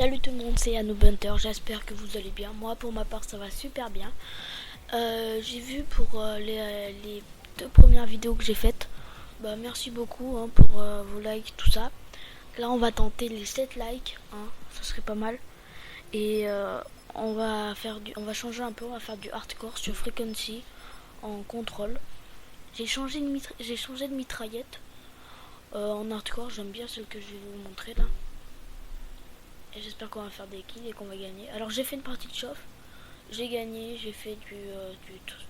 Salut tout le monde, c'est Anoub Hunter, j'espère que vous allez bien. Moi pour ma part ça va super bien. J'ai vu pour les 2 premières vidéos que j'ai faites. Merci beaucoup pour vos likes, tout ça. Là on va tenter les 7 likes, ça serait pas mal. Et on va changer un peu, on va faire du hardcore sur Frequency en contrôle. J'ai changé de mitraillette. En hardcore j'aime bien celle que je vais vous montrer là. Et j'espère qu'on va faire des kills et qu'on va gagner. Alors j'ai fait une partie de chauffe. J'ai gagné, j'ai fait du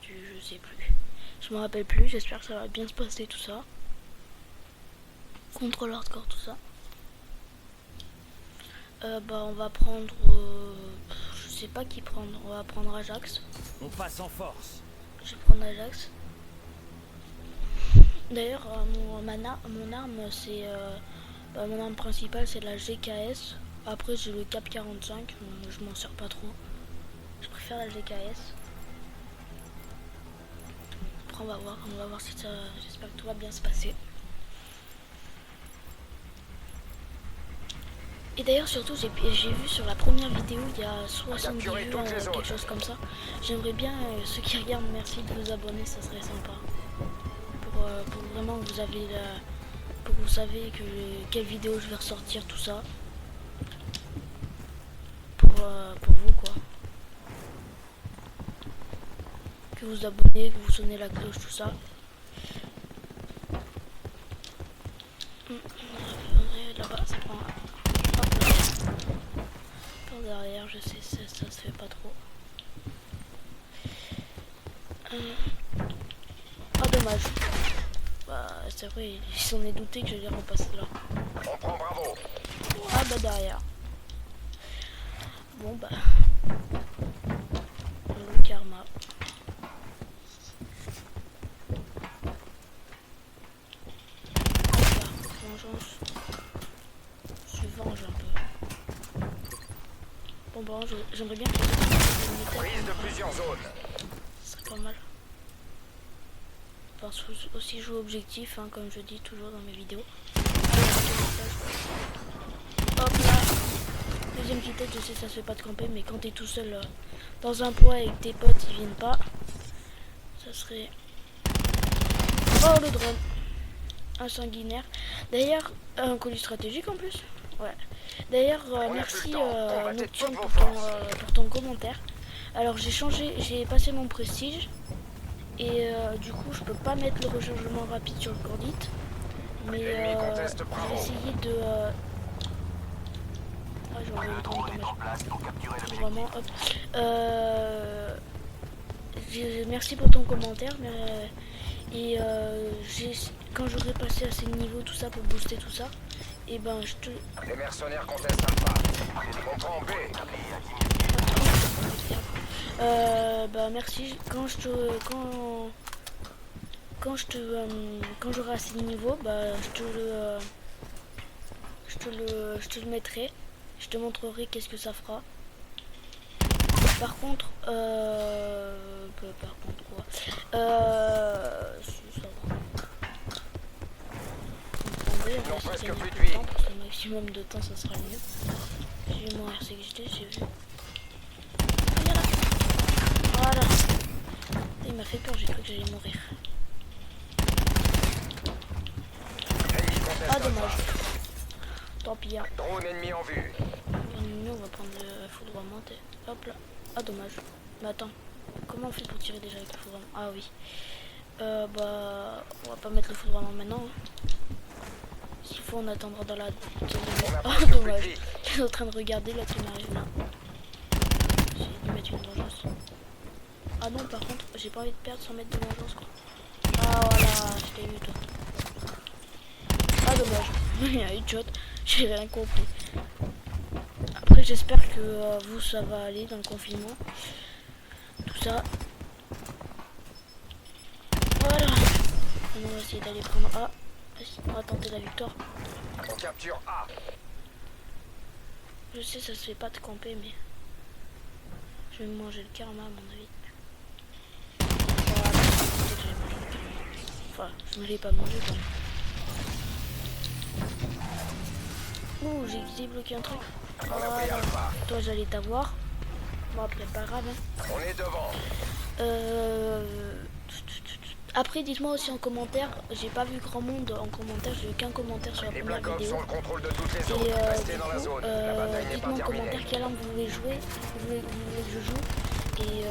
je sais plus. Je me rappelle plus, j'espère que ça va bien se passer tout ça. Contrôle hardcore, tout ça. On va prendre... je sais pas qui prendre. On va prendre Ajax. On passe en force. Je vais prendre Ajax. D'ailleurs, mon arme, c'est... mon arme principale, c'est la GKS. Après, j'ai le Cap 45. Je m'en sers pas trop. Je préfère la GKS. Après, on va voir si ça... J'espère que tout va bien se passer. Et d'ailleurs, surtout, j'ai vu sur la première vidéo, il y a 70 vues, quelque chose comme ça. J'aimerais bien, ceux qui regardent, merci de vous abonner, ça serait sympa. Pour vraiment que vous avez pour que vous savez quelle vidéo je vais ressortir, tout ça. Pour vous, quoi. Que vous abonnez, que vous sonnez la cloche, tout ça. Là-bas, ça prend... Par derrière, je sais, ça se fait pas trop. Dommage. C'est vrai, il s'en est douté que j'allais repasser là. On prend Bravo. Derrière. Bon le karma. Vengeance. Je venge un peu. J'aimerais bien que Prise de plusieurs zones. ce serait pas mal. Parce que aussi jouer objectif, comme je dis toujours dans mes vidéos. Hop là. Deuxième petite tête, je sais ça se fait pas de camper, mais quand t'es tout seul dans un poids et que tes potes ils viennent pas, ça serait... Oh le drone. Un sanguinaire. D'ailleurs, un colis stratégique en plus. Ouais. D'ailleurs, merci Nocturne pour ton commentaire. Alors j'ai passé mon prestige. Et du coup je peux pas mettre le rechargement rapide sur le cordite. Mais je vais essayer de... j'aurais eu le temps de vraiment, hop. Merci pour ton commentaire. Et quand j'aurai passé à ces niveaux, tout ça, pour booster tout ça, et je te... Les mercenaires contestent Alpha. Contre en B. Merci. Quand j'aurai assez de niveau, je te le mettrai. Je te montrerai qu'est-ce que ça fera. Par contre, quoi si, ça va. On va essayer de gagner du temps, parce que le maximum de temps, ça sera mieux. J'ai mon RCXD, j'ai vu. Voilà. Il m'a fait peur, j'ai cru que j'allais mourir. Dommage. Tant pis. Drone ennemi en vue. Nous, on va prendre le foudroiement. Hop là. Dommage. Mais attends. Comment on fait pour tirer déjà avec le foudroiement? Ah oui. On va pas mettre le foudroiement maintenant. S'il faut, on attendra dans la... dommage. Il est en train de regarder là qui m'arrive là. J'ai dû mettre une vengeance. Ah non, par contre, j'ai pas envie de perdre sans mettre de vengeance, quoi. Voilà, je t'ai eu, toi. Dommage. Il y a une shot, j'ai rien compris. Après, j'espère que vous, ça va aller dans le confinement. Tout ça. Voilà. On va essayer d'aller prendre A. On va tenter la victoire. On capture A. Je sais, ça se fait pas de camper, mais... Je vais me manger le karma, à mon avis. Enfin, je ne l'ai pas mangé, quoi. Ouh, j'ai débloqué un truc. On a pris Voilà. Alpha. Toi, j'allais t'avoir. Bon, après, pas grave. Hein. On est devant. Après, dites-moi aussi en commentaire. J'ai pas vu grand monde en commentaire. J'ai eu qu'un commentaire sur la Les première Black Ops vidéo. ont le contrôle de toutes les zones. Et Restez dans la zone. La bataille n'est pas dites-moi en terminée. commentaire quelle arme vous voulez jouer, vous voulez que je joue, et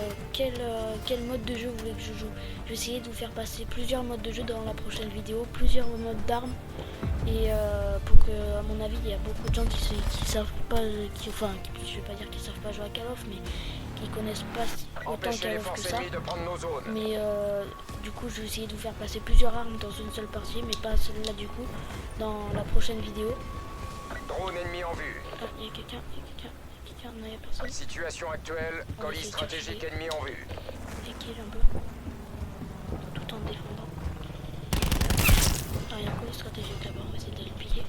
quel mode de jeu vous voulez que je joue. Je vais essayer de vous faire passer plusieurs modes de jeu dans la prochaine vidéo, plusieurs modes d'armes, et pour que, à mon avis, il y a beaucoup de gens qui savent pas, je vais pas dire qu'ils savent pas jouer à Call of, mais qui connaissent pas autant Empêchez Call les of que forces ça. ennemies de prendre nos zones. Mais du coup, je vais essayer de vous faire passer plusieurs armes dans une seule partie, mais pas celle-là du coup, dans la prochaine vidéo. Drone ennemi en vue. Ah, il y a quelqu'un, non, il y a personne. Situation actuelle. On va Colis essayer de stratégique chercher. ennemi en vue. Et kill un peu. Tout en défendant. Ah, il y a un colis stratégique là-bas, on va essayer d'aller le piquer.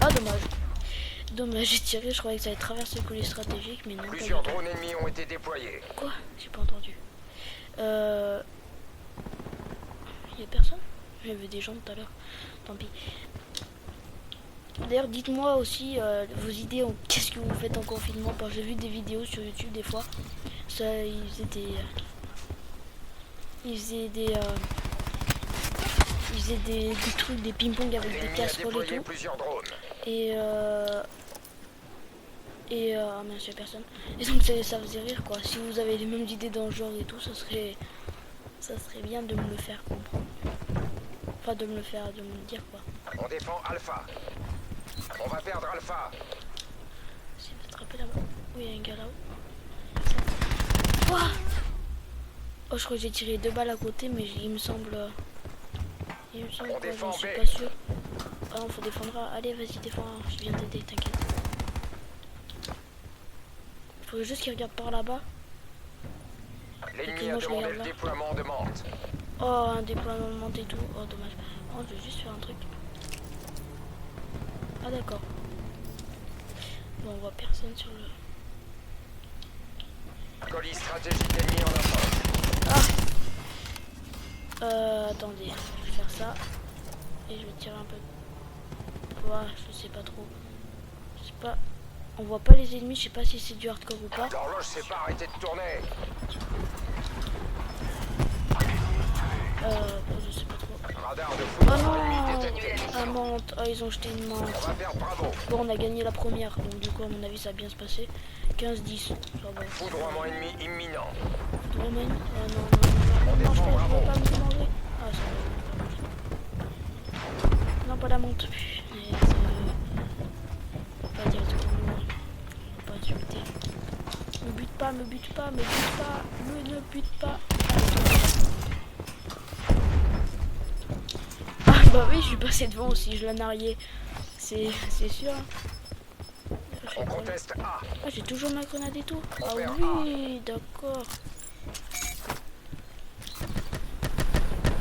Ah, dommage. Dommage, j'ai tiré, je croyais que ça allait traverser le colis stratégique, mais non. Plusieurs pas du tout. drones ennemis ont été déployés. Quoi? J'ai pas entendu. Il y a personne? J'avais des gens tout à l'heure. Tant pis. D'ailleurs, dites-moi aussi vos idées en qu'est-ce que vous faites en confinement. Parce que j'ai vu des vidéos sur YouTube des fois. Ça, ils faisaient des trucs, des ping-pong avec des L'ennemi a casseroles et déployé tout. plusieurs drones. Et ah mince, y'a personne. Et donc ça faisait rire quoi. Si vous avez les mêmes idées dans le genre et tout, ça serait bien de me le faire comprendre. Enfin de me le dire quoi. On défend Alpha. On va perdre Alpha. J'essaie d'attraper là-bas. Oui, il y a un gars là-haut. Ouah. Oh, je crois que j'ai tiré 2 balles à côté, mais il me semble. On Quoi, défend je suis B. pas sûr. Ah non, faut défendre. Allez, vas-y, défends. Je viens t'aider, t'inquiète. Faut juste qu'il regarde par là-bas. L'ennemi Ok, a moi, je demandé regarde le là. déploiement de Mante. Oh, un déploiement de monte et tout. Oh, dommage. Oh, je vais juste faire un truc. Ah, d'accord. Bon, on voit personne sur le. Colis stratégique ennemi en approche. Attendez, je vais faire ça. Et je vais tirer un peu. Voilà, je sais pas trop. Je sais pas. On voit pas les ennemis, je sais pas si c'est du hardcore ou pas. L'horloge s'est pas arrêtée de tourner. Je sais pas trop. Radar de Oh foudre non! ennemi détecté. Ah, menthe. Oh, ils ont jeté une menthe. On va perdre Bravo. Bon, on a gagné la première, donc du coup, à mon avis, ça va bien se passer. 15-10. Ça va. Foudroiement ennemi imminent. Vraiment? Ah non, On non, défend je Bravo. peux pas me manger. Ah, ça va. Non, pas la menthe. Mais ça pas dire tout le monde. Pas insulter. Me bute pas, me bute pas, me bute pas, ne bute pas. Ah bah oui, je suis passé devant aussi, je l'ai nargué. C'est sûr. On conteste A. Ah, j'ai toujours ma grenade et tout. On Ah perd oui, d'accord.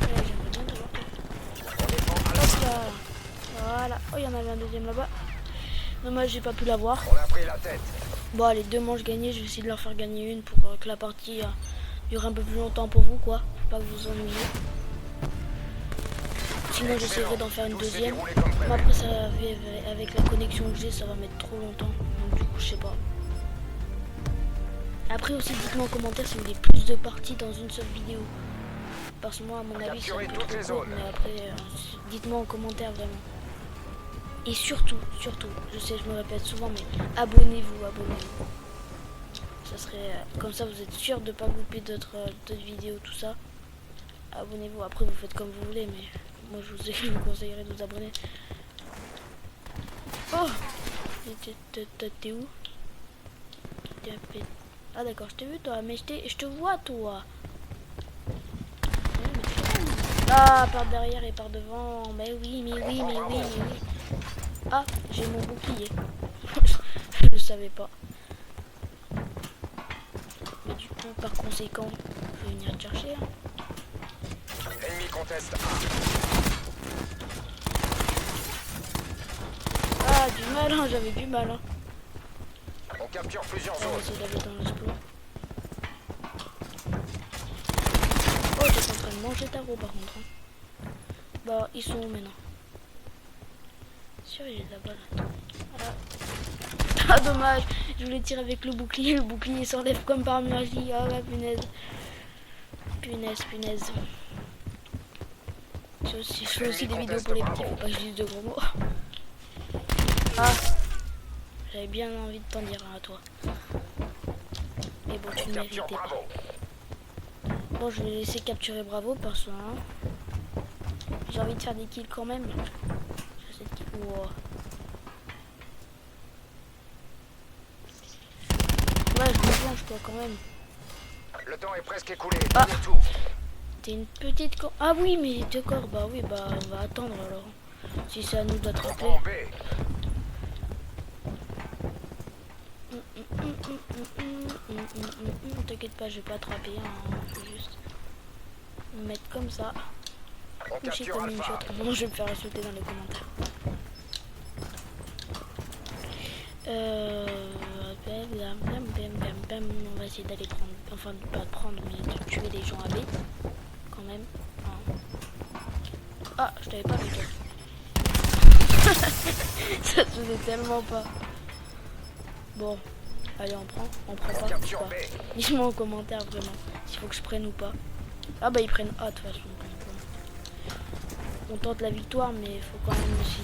Ouais, j'aimerais bien t'avoir toi. On défend Hop Alpha. là. Voilà. Oh, il y en avait un deuxième là-bas. Dommage, j'ai pas pu l'avoir. On a pris la tête. Bon, allez, 2 manches gagnées. Je vais essayer de leur faire gagner une pour que la partie dure un peu plus longtemps pour vous, quoi. Faut pas que vous vous ennuyiez. Sinon, j'essaierai d'en faire une Tout s'est deuxième. déroulé comme Mais prévu. après, avec la connexion que j'ai, ça va mettre trop longtemps. Donc, du coup, je sais pas. Après aussi, dites-moi en commentaire si vous voulez plus de parties dans une seule vidéo. Parce que moi, à mon avis, c'est un Capturez peu toutes trop les court. zones. Mais après, dites-moi en commentaire vraiment. Et surtout, je sais, je me répète souvent, mais abonnez-vous. Ça serait comme ça, vous êtes sûr de pas louper d'autres vidéos, tout ça. Abonnez-vous. Après, vous faites comme vous voulez, mais moi, je vous conseillerais de vous abonner. Oh, t'es où? Ah d'accord, je t'ai vu toi, mais je te vois toi. Ah, par derrière et par devant. Mais oui. Ah, j'ai mon bouclier. Je savais pas. Mais du coup, par conséquent, je vais venir te chercher. Hein. L'ennemi conteste A. Ah, du mal, hein, j'avais du mal. Hein. On capture plusieurs On va zones. essayer d'aller dans l'exploit. Oh, t'es en train de manger ta roue par contre. Hein. Bah, ils sont où maintenant? sûr, il est là-bas. Là. Voilà. Ah, dommage. Je voulais tirer avec le bouclier. Le bouclier s'enlève comme par magie. Ah, la punaise. Punaise. Je fais aussi des vidéos pour les petits. Faut pas que je dise de gros mots. Ah. J'avais bien envie de t'en dire un à toi. Mais bon, tu ne méritais pas. Bon, je vais laisser capturer Bravo parce que hein, j'ai envie de faire des kills quand même. Wow. Ouais, je me venge quoi quand même. Le temps est presque écoulé. Ah. Tout. T'es une petite corps. Ah oui, mais deux corps. Bah oui, bah on va attendre alors. Si c'est à nous d'attraper. T'inquiète pas, je vais pas attraper. Hein. Je vais juste me mettre comme ça. Coucher comme une chiotte. Bon, je vais me faire insulter dans les commentaires. On va essayer d'aller prendre, enfin pas de prendre, mais de tuer des gens à B, quand même. Hein. Ah, je t'avais pas vu toi. Ça se faisait tellement pas. Bon, allez on prend pas. Dis-moi en commentaire vraiment, s'il faut que je prenne ou pas. Ah bah ils prennent A de toute façon. On tente la victoire, mais il faut quand même essayer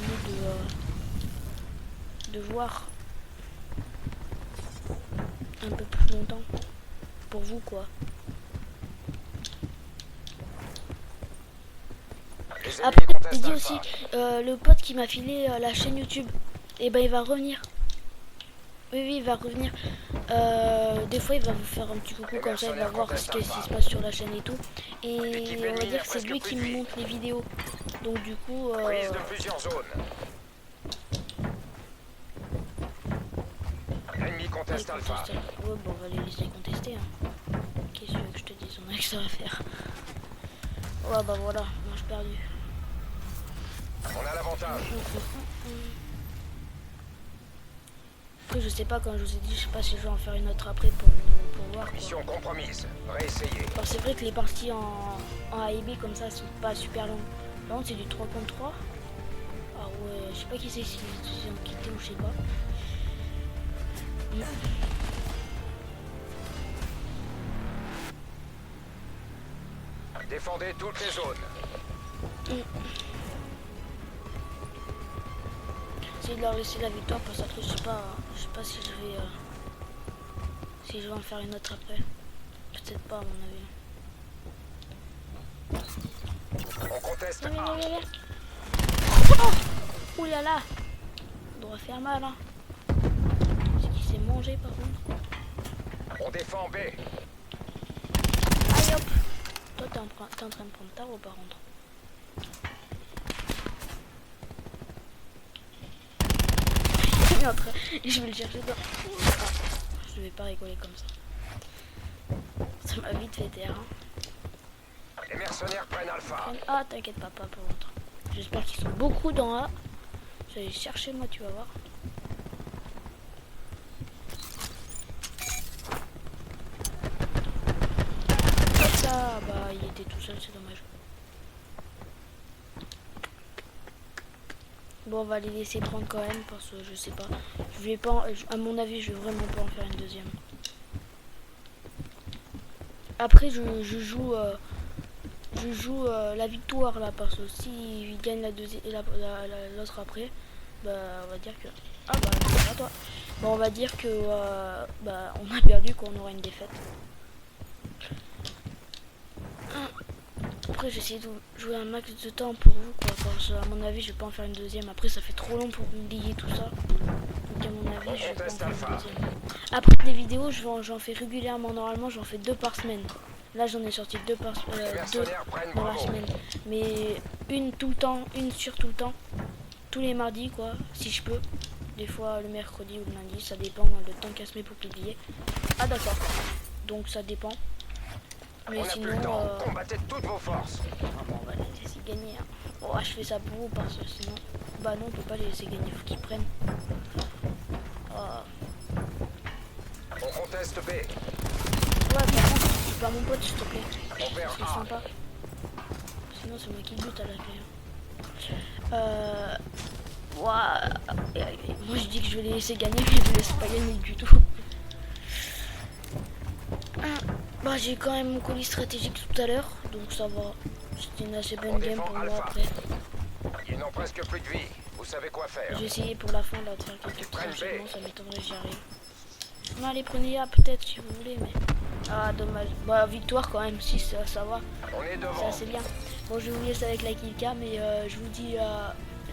de voir un peu plus longtemps pour vous quoi. Après il dit aussi le pote qui m'a filé la chaîne YouTube, et ben il va revenir. Oui il va revenir. Des fois il va vous faire un petit coucou comme ça, il va voir ce qui se passe sur la chaîne et tout. Et on va dire que c'est lui qui me montre les vidéos. Donc du coup prise de plusieurs zones. L'ennemi conteste Alpha. Ouais, bon, on va les laisser contester. Hein. Qu'est-ce que je te dis, on a que ça à faire. Ouais, bah voilà, moi j'ai perdu. On a l'avantage. Après, je sais pas, comme je vous ai dit, je sais pas si je vais en faire une autre après pour voir. Quoi. Mission compromise, réessayer. Alors c'est vrai que les parties en A et B comme ça sont pas super longues. Par contre, c'est du 3 contre 3. Ah ouais, je sais pas qui c'est, si ils ont quitté ou je sais pas. Défendez toutes les zones. Essayez de leur laisser la victoire parce que je sais pas si je vais en faire une autre après. Peut-être pas à mon avis. On conteste A. Oh là là, on doit faire mal hein. C'est qui s'est mangé par contre. On défend B. Allez hop. Toi t'es en train de prendre tard ou par contre. Je vais le chercher dans... Ah, je vais pas rigoler comme ça. Ça m'a vite fait taire. Hein. Les mercenaires prennent Alpha. Ah t'inquiète pas pour longtemps. J'espère qu'ils sont beaucoup dans A. Je vais aller chercher moi, tu vas voir. Ça, bah il était tout seul, c'est dommage. Bon, on va les laisser prendre quand même parce que je sais pas. Je vais pas, à mon avis, je vais vraiment pas en faire une deuxième. Après, je joue la victoire là parce que si il gagne la deuxième, l'autre après, bah on va dire que ah bah c'est à toi. Bon, on va dire que bah on a perdu, qu'on aura une défaite. Après j'essaie de jouer un max de temps pour vous quoi, parce qu'à mon avis je vais pas en faire une deuxième. Après ça fait trop long pour oublier tout ça. Donc à mon avis je vais pas en faire une deuxième. Après des vidéos j'en fais régulièrement, normalement j'en fais 2 par semaine. Là j'en ai sorti 2 par deux dans la semaine. Mais une tout le temps, une sur tout le temps. Tous les mardis quoi, si je peux. Des fois le mercredi ou le lundi, ça dépend le temps qu'elle se met pour publier. Ah d'accord, donc ça dépend. Mais sinon, combattez toutes vos forces. Ah bon, on va les laisser gagner. Hein. Oh, je fais ça pour vous parce que sinon, bah non, on peut pas les laisser gagner, faut qu'ils prennent. On conteste B. Ouais, par contre, c'est pas mon pote, s'il te plaît. C'est sympa. Sinon, c'est moi qui bute à la clé. Ouah. Moi je dis que je vais les laisser gagner, mais je les laisse pas gagner du tout. Bah j'ai quand même mon colis stratégique tout à l'heure, donc ça va. C'était une assez bonne game pour moi après. Ils n'ont presque plus de vie. Vous savez quoi faire. J'ai essayé pour la fin là, de faire quelques petits enchaînements, ça m'étonnerait que j'y arrive. Non, allez, prenez A peut-être si vous voulez, mais... Ah, dommage. Bah, victoire quand même, 6, ça va. On est C'est devant. assez bien. Bon, je vous laisse avec la killcam, mais je vous dis,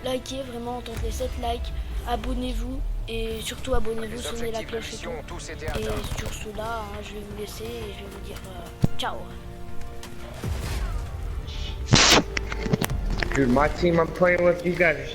likez vraiment, tentez les 7 likes, abonnez-vous, et surtout abonnez-vous, Les sonnez la objectifs de cloche et mission tout. ont tous été Et atteints. sur cela, hein, je vais vous laisser et je vais vous dire ciao. Dude, my team I'm playing with, these guys are